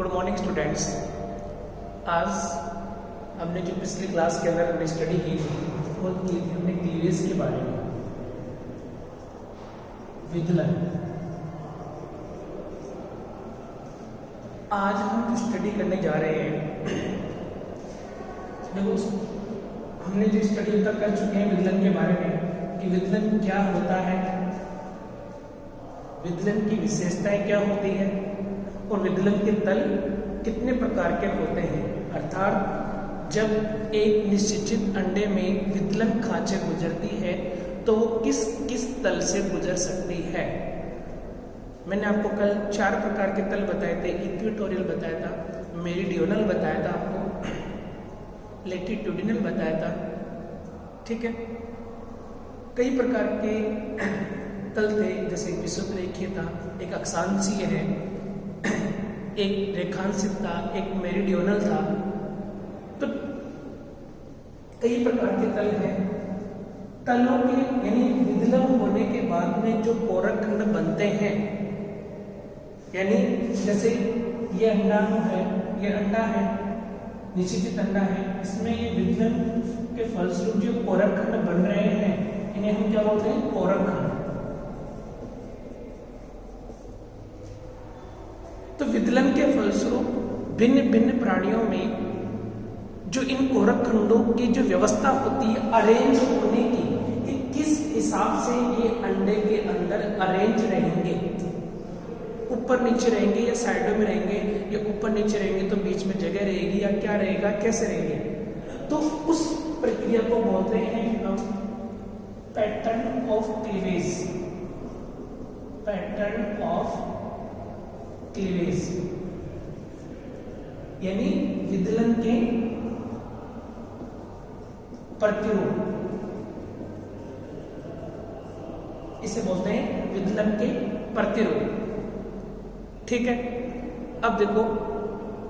Good morning students. आज हमने जो पिछली क्लास के अंदर हमने स्टडी की थी वो की थी हमने क्लीवेज के बारे में, विदलन। आज हम जो स्टडी करने जा रहे हैं, देखो हमने जो स्टडी अब तक कर चुके हैं विदलन के बारे में कि विदलन क्या होता है, विदलन की विशेषताएं क्या होती है और विदलन के तल कितने प्रकार के होते हैं। अर्थात जब एक निश्चित अंडे में विदलन खांचे गुजरती है तो किस किस तल से गुजर सकती है। मैंने आपको कल 4 प्रकार के तल बताए थे। इक्वेटोरियल बताया था, मेरीडियोनल बताया था, आपको लैटिट्यूडिनल बताया था, ठीक है। कई प्रकार के तल थे, जैसे विषुवत रेखीय था, एक अक्षांशीय है, एक रेखांशित था, एक मेरीडियोनल था। तो कई प्रकार के तल हैं। तलों के यानी विदलन होने के बाद में जो कोरक खंड बनते हैं, यानी जैसे ये अंडाणु है, ये अंडा है, निश्चित अंडा है, इसमें ये विदलन के फलस्वरूप जो कोरक खंड बन रहे हैं इन्हें हम क्या बोलते हैं, कोरक खंड। तो विदलन के फलस्वरूप भिन्न भिन्न प्राणियों में जो इन कोरक खंडों की जो व्यवस्था होती है अरेंज होने की, कि किस हिसाब से ये अंडे के अंदर अरेंज रहेंगे, ऊपर नीचे रहेंगे या साइडों में रहेंगे या ऊपर नीचे रहेंगे तो बीच में जगह रहेगी या क्या रहेगा, कैसे रहेंगे। तो उस प्रक्रिया को बोलते हैं हम pattern of cleavage, pattern of cleavage, यानी विदलन के प्रतिरूप, इसे बोलते हैं विदलन के प्रतिरूप, ठीक है। अब देखो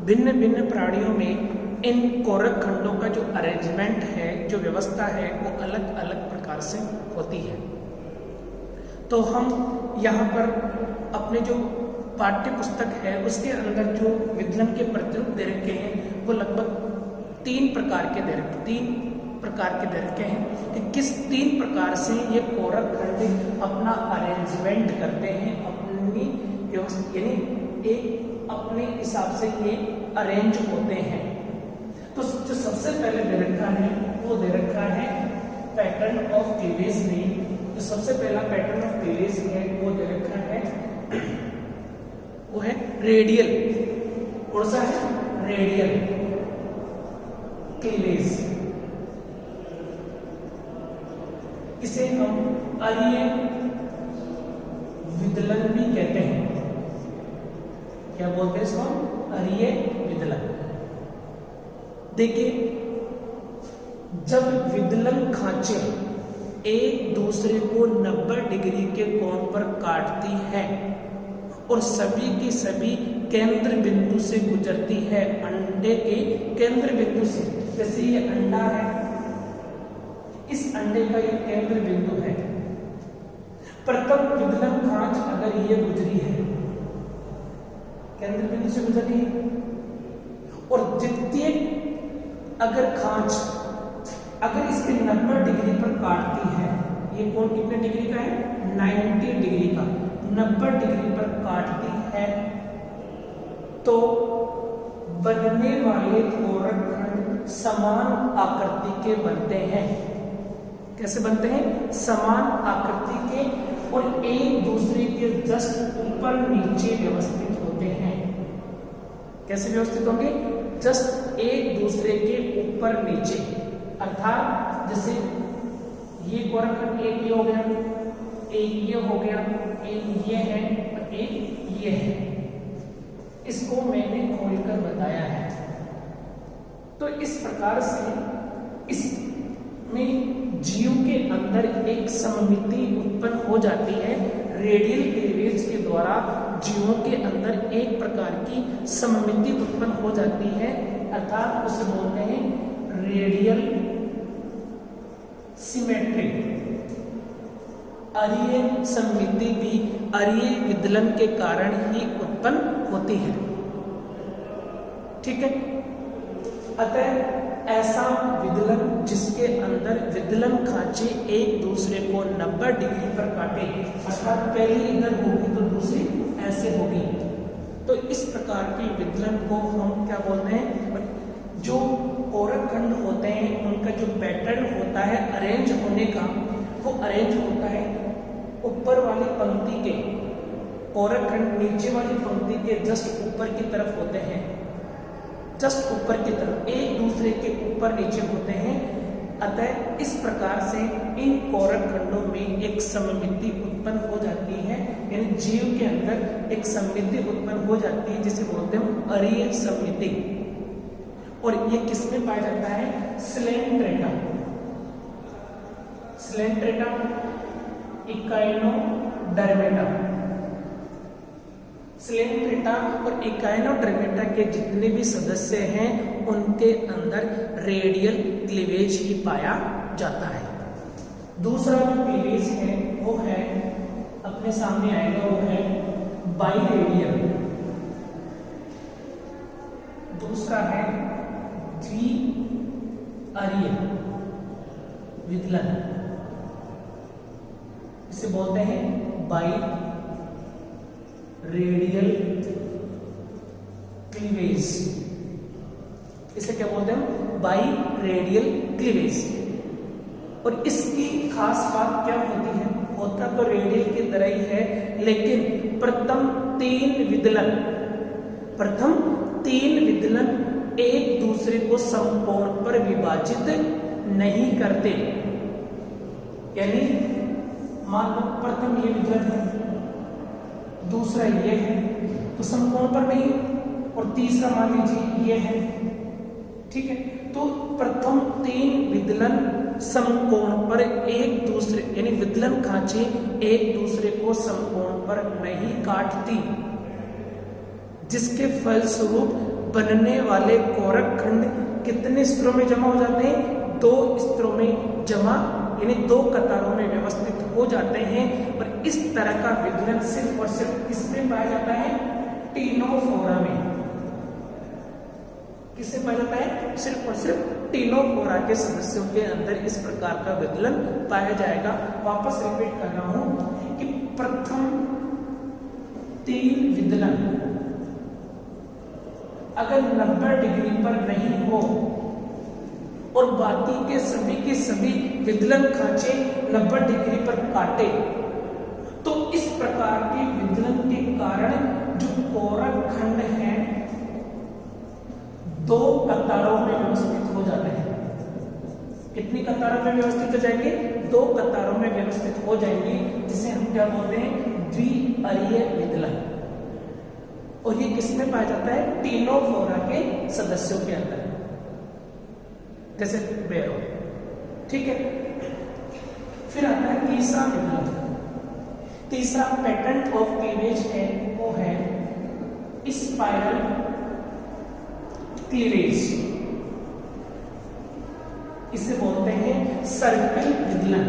भिन्न भिन्न प्राणियों में इन कोरक खंडों का जो अरेंजमेंट है, जो व्यवस्था है, वो अलग अलग प्रकार से होती है। तो हम यहाँ पर अपने जो पाठ्य पुस्तक है उसके अंदर जो विदलन के प्रतिरूप दे रखे हैं वो लगभग 3 प्रकार के दे रखे हैं कि किस 3 प्रकार से ये कोरक खंड अपना अरेंजमेंट करते हैं, अपनी व्यवस्था यानी एक अपने हिसाब से ये अरेंज होते हैं। तो जो सबसे पहले दे रखा है वो दे रखा है पैटर्न ऑफ क्लीवेज में। जो सबसे पहला पैटर्न ऑफ क्लीवेज है वो दे रखा है, वो है रेडियल। कौन सा है? Radial cleavage. इसे हम अरीय विदलन भी कहते हैं। क्या बोलते हैं इसको? अरीय विदलन। देखिए, जब विदलन खांचे एक दूसरे को 90 डिग्री के कोण पर काटती है और सभी की सभी केंद्र बिंदु से गुजरती है, अंडे के केंद्र बिंदु से। जैसे ये अंडा है, इस अंडे का ये केंद्र बिंदु है। प्रथम विदलन खांच अगर ये गुजरी है, केंद्र बिंदु से गुजरी है, और द्वितीय अगर खांच अगर इसके 90 डिग्री पर काटती है, ये कोण कितने डिग्री का है? 90 डिग्री का। 90 डिग्री पर काटती है तो बनने वाले कोरक खंड समान आकृति के बनते हैं। कैसे बनते हैं? समान आकृति के और एक दूसरे के जस्ट ऊपर नीचे व्यवस्थित होते हैं। कैसे व्यवस्थित होंगे? जस्ट एक दूसरे के ऊपर नीचे। अर्थात जैसे ये कोरक खंड एक ये हो गया, एक ये हो गया, एक ये है और एक ये है। इसको मैंने खोलकर बताया है। तो इस प्रकार से इसमें जीव के अंदर एक सममिति उत्पन्न हो जाती है। रेडियल क्लीवेज के द्वारा जीवों के अंदर एक प्रकार की सममिति उत्पन्न हो जाती है, अर्थात उसे बोलते हैं रेडियल सिमेट्री। अरीय सममिति भी अरीय विदलन के कारण ही उत्पन्न होती है। ठीक है। अतः ऐसा विदलन जिसके अंदर विदलन खांचे एक दूसरे को 90 डिग्री पर काटे, अर्थात पहली इधर होगी तो दूसरी ऐसे होगी, तो इस प्रकार के विदलन को हम क्या बोलते हैं? जो कोरक खंड होते हैं उनका जो पैटर्न होता है अरेंज होने का, वो अरेंज होता है ऊपर वाली पंक्ति के, कोरक खंड नीचे वाली पंक्ति के जस्ट ऊपर की तरफ होते हैं, जस्ट ऊपर की तरफ एक दूसरे के ऊपर नीचे होते हैं। अतः इस प्रकार से इन कोरक खंडों में एक सममिति उत्पन्न हो जाती है, यानी जीव के अंदर एक सममिति उत्पन्न हो जाती है जिसे बोलते हैं अरीय सममिति। और ये किसमें पाया जाता है? स्लेंट्रेटा, स्लेंट्रेटा, इकाइनोडर्मेटा। स्लेंट्रेटा और इकाइनोडर्मेटा के जितने भी सदस्य हैं उनके अंदर रेडियल क्लीवेज ही पाया जाता है। दूसरा जो क्लीवेज है वो है, अपने सामने आएगा, वो है बाइरेडियल। दूसरा है द्विअरीय विदलन, इसे बोलते हैं बाई रेडियल क्लीवेज। इसे क्या बोलते हैं? By radial cleavage. और इसकी खास बात क्या होती है? होता तो रेडियल की तरह ही है, लेकिन प्रथम तीन विदलन एक दूसरे को समकोण पर विभाजित नहीं करते। यानी मान लो प्रथम ये विदलन है, दूसरा ये है, तो समकोण पर नहीं, और तीसरा मान लीजिए ये है, ठीक है। तो प्रथम 3 विदलन समकोण पर एक दूसरे, यानी विदलन खांचे एक दूसरे को समकोण पर नहीं काटती, जिसके फलस्वरूप बनने वाले कोरक खंड कितने स्तरों में जमा हो जाते हैं? 2 स्तरों में जमा, यानी 2 कतारों में व्यवस्थित हो जाते हैं। और इस तरह का विदलन सिर्फ और सिर्फ किसमें पाया जाता है? टीनोफोरा में। किससे पाया जाता है? सिर्फ और सिर्फ टीनोफोरा के सदस्यों के अंदर इस प्रकार का विदलन पाया जाएगा। वापस रिपीट कर रहा हूं कि प्रथम 3 विदलन अगर 90 डिग्री पर नहीं हो और बाकी के सभी विदलन खांचे 90 डिग्री पर काटे, तो इस प्रकार के विदलन के कारण जो कोरक खंड है 2 कतारों में व्यवस्थित हो जाते हैं। कितनी कतारों में व्यवस्थित हो जाएंगे? 2 कतारों में व्यवस्थित हो जाएंगे, जिसे हम क्या बोलते हैं? द्विअरीय विदलन। और ये किसमें पाया जाता है? टीनोफोरा के सदस्यों के अंदर, जैसे बेरो, ठीक है। फिर आता है तीसरा विदलन। तीसरा पैटर्न ऑफ क्लीवेज है, वो है स्पाइरल क्लीवेज। इसे बोलते हैं सर्पिल विदलन।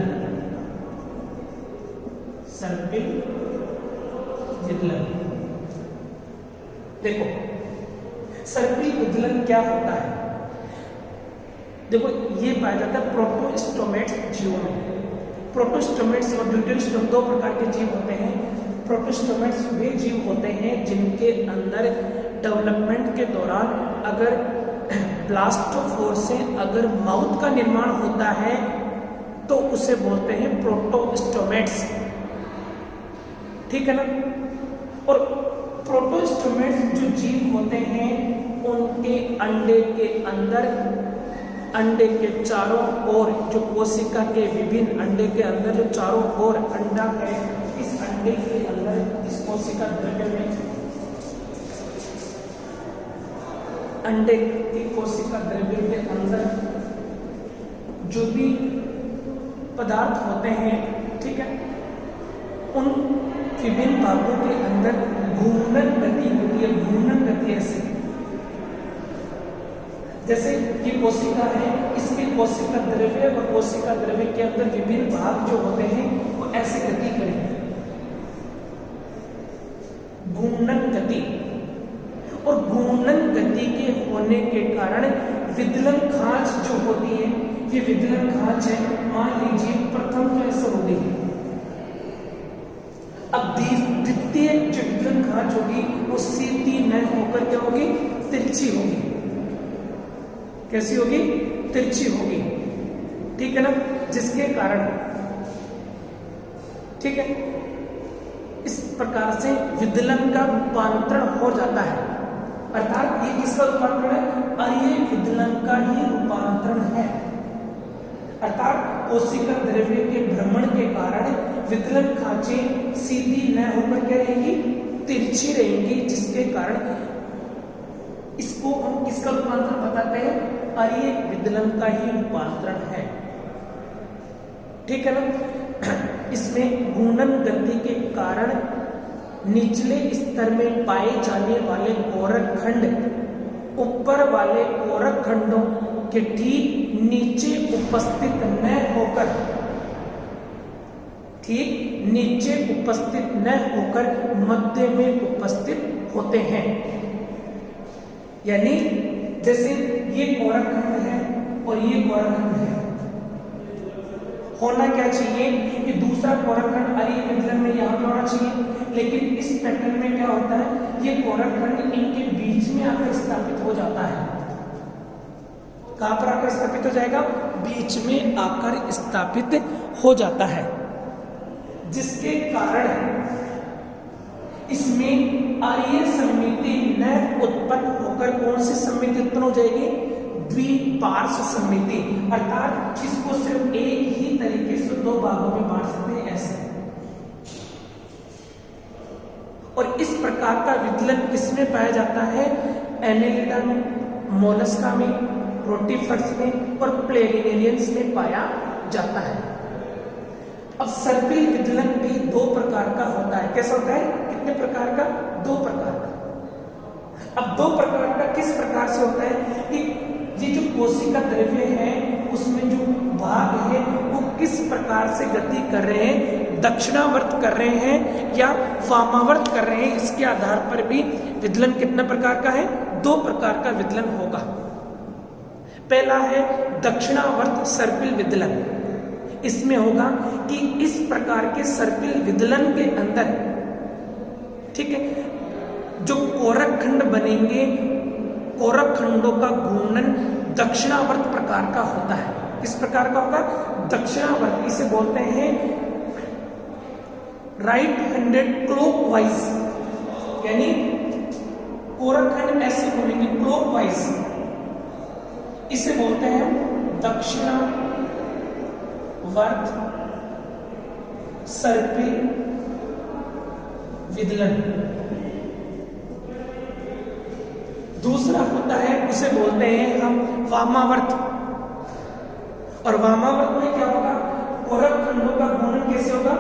सर्पिल विदलन। देखो सर्पिल विदलन क्या होता है? देखो ये पाया जाता है प्रोटोस्टोमेट्स जीवों में। प्रोटोस्टोमेट्स और ड्यूटेरोस्टोम 2 प्रकार के जीव होते हैं। प्रोटोस्टोमेट्स वे जीव होते हैं जिनके अंदर डेवलपमेंट के दौरान अगर ब्लास्टोफोर से अगर माउथ का निर्माण होता है तो उसे बोलते हैं प्रोटोस्टोमेट्स, ठीक है ना। और प्रोटोस्टोमेट्स जो जीव होते हैं उनके अंडे के अंदर, अंडे के चारों ओर जो कोशिका के विभिन्न अंडे के अंदर जो चारों ओर अंडा है, इस अंडे के अंदर इस कोशिका द्रव्य में, अंडे की कोशिका द्रव्य के अंदर जो भी पदार्थ होते हैं, ठीक है, उन विभिन्न भागों के अंदर घूर्णन गति होती है। घूर्णन गति ऐसे, जैसे ये कोशिका है, इसके कोशिका द्रव्य और कोशिका द्रव्य के अंदर विभिन्न भाग जो होते हैं वो ऐसे गति करेंगे, घूर्णन गति। और घूर्णन गति के होने के कारण विदलन खांच जो होती है, ये विदलन खांच है, मान लीजिए प्रथम तो ऐसा होगी, अब द्वितीय जो विदलन खांच होगी वो सीधी न होकर क्या होगी, तिरछी होगी। कैसी होगी, तिरछी होगी, ठीक है ना, जिसके कारण, ठीक है, इस प्रकार से विदलन का रूपांतरण हो जाता है, अर्थात ये किसका रूपांतरण है, और ये विदलन का ही रूपांतरण है, अर्थात कोशिका द्रव्य के भ्रमण के कारण विदलन खांचें सीधी न होकर क्या रहेंगी, तिरछी रहेंगी, जिसके कारण इसको हम किसका रूपांतरण बताते हैं, और ये विदलन का ही रूपांतरण है, ठीक है ना। इसमें घूर्णन गति के कारण निचले स्तर में पाए जाने वाले कोरक खंड ऊपर वाले कोरक खंडों के ठीक नीचे उपस्थित न होकर, ठीक नीचे उपस्थित न होकर मध्य में उपस्थित होते हैं। यानी जैसे ये कोरक खंड है और ये कोरक खंड है, होना क्या चाहिए कि दूसरा कोरक खंड अरे विदलन में यहाँ पे होना चाहिए, लेकिन इस पैटर्न में क्या होता है, ये कोरक खंड इनके बीच में आकर स्थापित हो जाता है। कहां पर आकर स्थापित हो जाएगा, बीच में आकर स्थापित हो जाता है, जिसके कारण इसमें आर्य सममिति न उत्पन्न होकर कौन सी सममिति उत्पन्न हो जाएगी, द्विपार्श्व सममिति, अर्थात इसको सिर्फ एक ही तरीके से दो भागों में बांट सकते हैं, ऐसे। और इस प्रकार का विदलन किसमें पाया जाता है, एनेलिडा में, मोलस्का में, रोटीफर्स में और प्लेरिनेरियंस में पाया जाता है। अब सर्पिल विदलन भी दो प्रकार का होता है। कैसा होता है, कितने प्रकार का, दो प्रकार का। अब दो प्रकार का किस प्रकार से होता है कि ये जो कोशिका द्रव्य है उसमें जो भाग है वो किस प्रकार से गति कर रहे हैं, दक्षिणावर्त कर रहे हैं या वामावर्त कर रहे हैं, इसके आधार पर भी विदलन कितने प्रकार का है, दो प्रकार का विदलन होगा। पहला है दक्षिणावर्त सर्पिल विदलन। इसमें होगा कि इस प्रकार के सर्पिल विदलन के अंदर, ठीक है, जो कोरक खंड बनेंगे, कोरक खंडों का घूर्णन दक्षिणावर्त प्रकार का होता है। किस प्रकार का होगा, दक्षिणावर्त। इसे बोलते हैं राइट हैंडेड क्लॉकवाइज, यानी कोरक खंड ऐसे घूमेंगे क्लॉकवाइज, इसे बोलते हैं दक्षिणावर्त सर्पिल विदलन। दूसरा होता है, उसे बोलते हैं हम वामावर्त। और वामावर्त में क्या होगा, कोरक खंडों का घूर्णन कैसे होगा,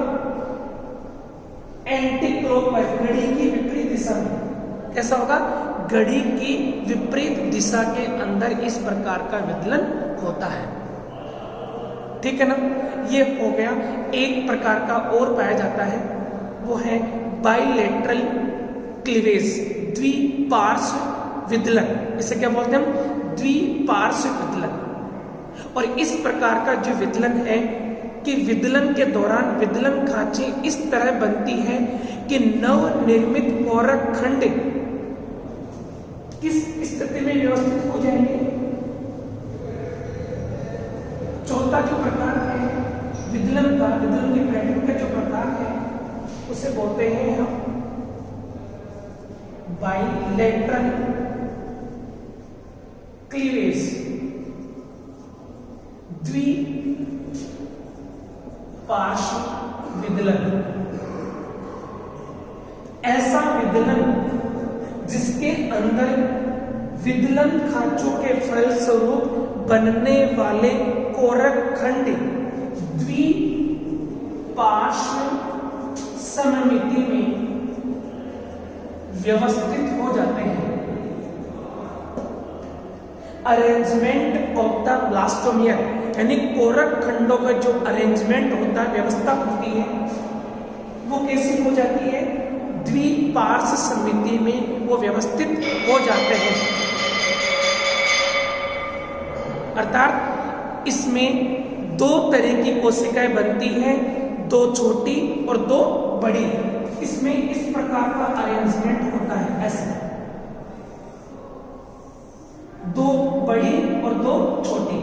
एंटी क्लॉकवाइज, घड़ी की विपरीत दिशा में। कैसा होगा, घड़ी की विपरीत दिशा के अंदर इस प्रकार का विदलन होता है, ठीक है ना। ये हो गया। एक प्रकार का और पाया जाता है, वो है बाइलेटरल क्लीवेज, द्विपार्श्व विदलन। इसे क्या बोलते हैं हम, द्विपार्श्व विदलन। और इस प्रकार का जो विदलन है कि विदलन के दौरान विदलन खांचें इस तरह बनती हैं कि नवनिर्मित कोरक खंड किस स्थिति में व्यवस्थित हो जाएंगे। चौथा जो प्रकार है विदलन का, विदलन के पैटर्न का जो प्रकार है उसे बोलते हैं हम बाइलेटरल क्लीवेज, द्विपार्श्व विदलन। ऐसा विदलन जिसके अंदर विदलन खांचों के फलस्वरूप बनने वाले कोरक खंड द्विपार्श्व सममिति में व्यवस्थित हो जाते हैं। अरेंजमेंट ऑफ द ब्लास्टोमियर, यानी कोरक खंडों का जो अरेंजमेंट होता है, व्यवस्था होती है, वो कैसी हो जाती है, द्विपार्श्व सममिति स्थिति में वो व्यवस्थित हो जाते हैं। अर्थात इसमें दो तरह की कोशिकाएं बनती हैं, दो छोटी और दो बड़ी। इसमें इस प्रकार का अरेंजमेंट होता है, ऐसे दो बड़ी और दो छोटी।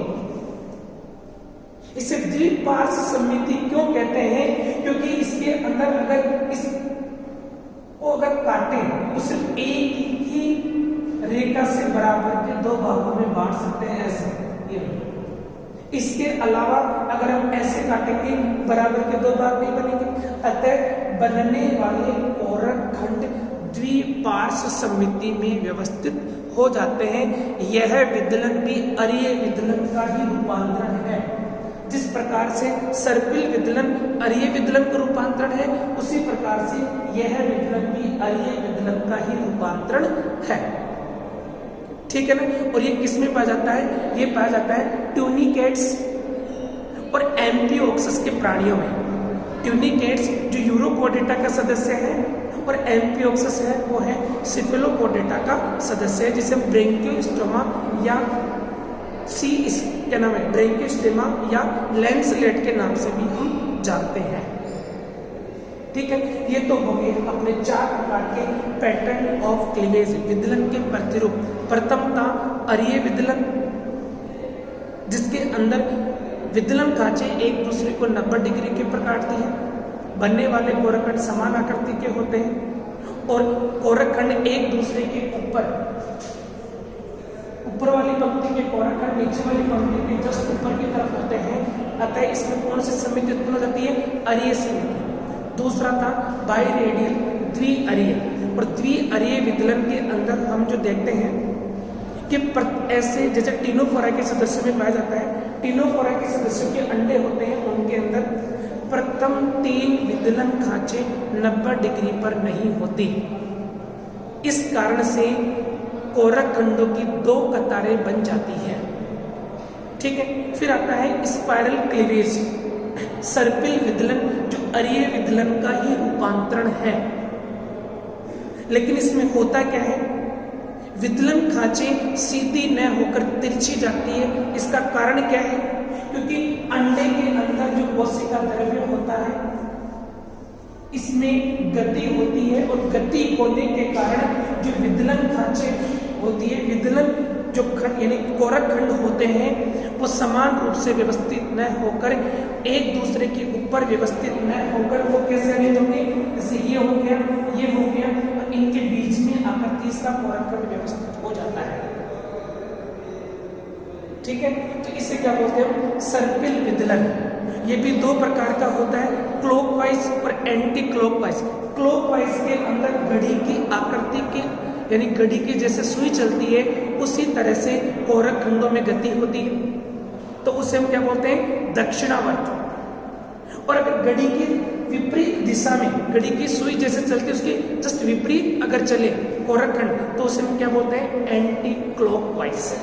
इसे द्विपार्श्व समिति क्यों कहते हैं? क्योंकि इसके अंदर अगर इसको अगर काटें तो सिर्फ एक ही रेखा से बराबर के दो भागों में बांट सकते हैं, ऐसे। इसके अलावा अगर हम ऐसे काटेंगे बराबर के दो भाग नहीं बनेंगे। अतः बनने वाले कोरक खंड द्विपार्श्व समिति में व्यवस्थित हो जाते हैं। यह विदलन भी अरीय विदलन का ही रूपांतरण है। जिस प्रकार से सर्पिल विदलन अरीय विदलन का रूपांतरण है, उसी प्रकार से यह विदलन भी अरीय विदलन का ही रूपांतरण है। ठीक है ना। और ये किस में पाया जाता है? ये पाया जाता है ट्यूनिकेट्स और एम्फिओक्सस के प्राणियों में। ट्यूनिकेट्स जो यूरोकोडेटा का सदस्य है और एम्फिओक्सस है वो है सिफेलोकोडेटा का सदस्य है, जिसे ब्रेंकियोस्टोमा या क्या नाम है, ब्रेंकियोस्टोमा या लैंसलेट के नाम से भी हम जानते हैं। ठीक है, ये तो हो गए अपने 4 प्रकार के पैटर्न ऑफ क्लीवेज, विदलन के प्रतिरूप। प्रथम था अरीय विदलन, जिसके अंदर विदलन खांचे एक दूसरे को 90 डिग्री के पर काटती हैं। बनने वाले कोरखंड समान आकृति के होते हैं और कोरखंड एक दूसरे के ऊपर वाली पंक्ति के कोरखंड नीचे वाली पंक्ति के जस्ट ऊपर की तरफ होते हैं। अतः इसमें कौन सी समिति उत्पन्न हो जाती है? अरीय समिति। दूसरा था बाइरेडियल द्विअरीय, और द्विअरीय विदलन के अंदर हम जो देखते हैं कि ऐसे जैसे टिनोफोरा के सदस्यों में पाया जाता है, टिनोफोरा के सदस्यों के अंडे होते हैं, उनके अंदर प्रथम 3 विदलन खांचे 90 डिग्री पर नहीं होती। इस कारण से कोरक खंडों की 2 कतारें बन जाती हैं। ठीक है, फिर आता है स्पाइरल क्लीवेज, सर्पिल विदलन जो अरीय विदलन का ही रूपांतरण है। लेकिन इसमें होता क्या है? विदलन खांचे सीधी न होकर तिरछी जाती है। इसका कारण क्या है? क्योंकि अंडे के अंदर जो कोशिका द्रव्य होता है इसमें गति होती है, और गति होने के कारण जो विदलन खांचे होती है, विदलन जो खंड यानी कोरक खंड होते हैं वो समान रूप से व्यवस्थित न होकर एक दूसरे के ऊपर व्यवस्थित न होकर वो कैसे अरेंज होंगे? जैसे ये हो गया, ये हो गया, और इनके बीच में आकर तीसरा कोरक खंड व्यवस्थित हो जाता है। ठीक है, तो इसे क्या बोलते हैं? सर्पिल विदलन। ये भी 2 प्रकार का होता है, क्लॉकवाइज और एंटी क्लॉकवाइज। क्लॉकवाइज के अंदर घड़ी की आकृति के यानी घड़ी की जैसे सुई चलती है उसी तरह से कोरक खंडों में गति होती है, तो उसे हम क्या बोलते हैं? दक्षिणावर्त। और अगर घड़ी की विपरीत दिशा में घड़ी की सुई जैसे चलती है उसके जस्ट विपरीत अगर चले कोरक खंड, तो उसे हम क्या बोलते हैं? Anti clockwise.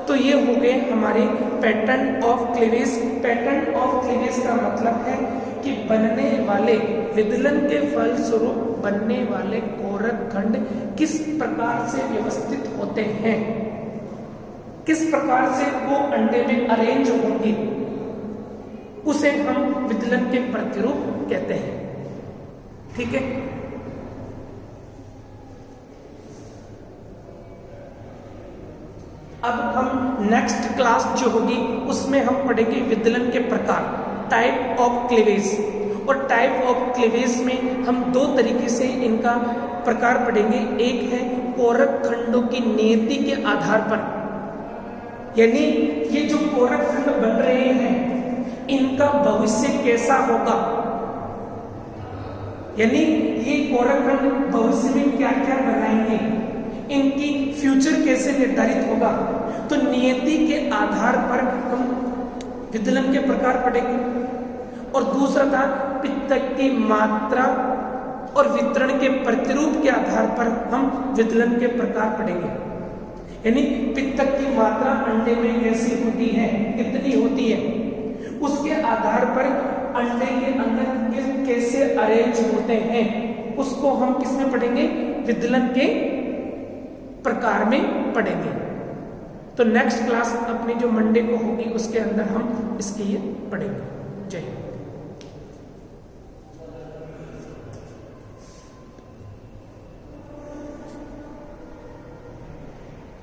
तो ये हो गए हमारे pattern of cleavage. Pattern of cleavage का मतलब है कि बनने वाले विदलन के फलस्वरूप बनने वाले कोरक खंड किस प्रकार से व्यवस्थित होते हैं, किस प्रकार से वो अंडे में अरेंज होंगे, उसे हम विदलन के प्रतिरूप कहते हैं। ठीक है, अब हम नेक्स्ट क्लास जो होगी उसमें हम पढ़ेंगे विदलन के प्रकार, टाइप ऑफ क्लीवेज। और टाइप ऑफ क्लीवेज में हम 2 तरीके से इनका प्रकार पढ़ेंगे। एक है कोरक खंडों की नियति के आधार पर, यानी ये जो कोरक खंड बन रहे हैं इनका भविष्य कैसा होगा, यानी ये कोरक खंड भविष्य में क्या क्या बनाएंगे, इनकी फ्यूचर कैसे निर्धारित होगा। तो नियति के आधार पर हम विदलन के प्रकार पढ़ेंगे। और दूसरा था पित्तक की मात्रा और वितरण के प्रतिरूप के आधार पर हम विदलन के प्रकार पढ़ेंगे। यानी पित्तक की मात्रा अंडे में कैसी होती है, कितनी होती है, उसके आधार पर अंडे के अंदर कैसे अरेंज होते हैं उसको हम किस में पढ़ेंगे, विदलन के प्रकार में पढ़ेंगे। तो नेक्स्ट क्लास अपनी जो मंडे को होगी उसके अंदर हम इसकी ये पढ़ेंगे। जय हिंद।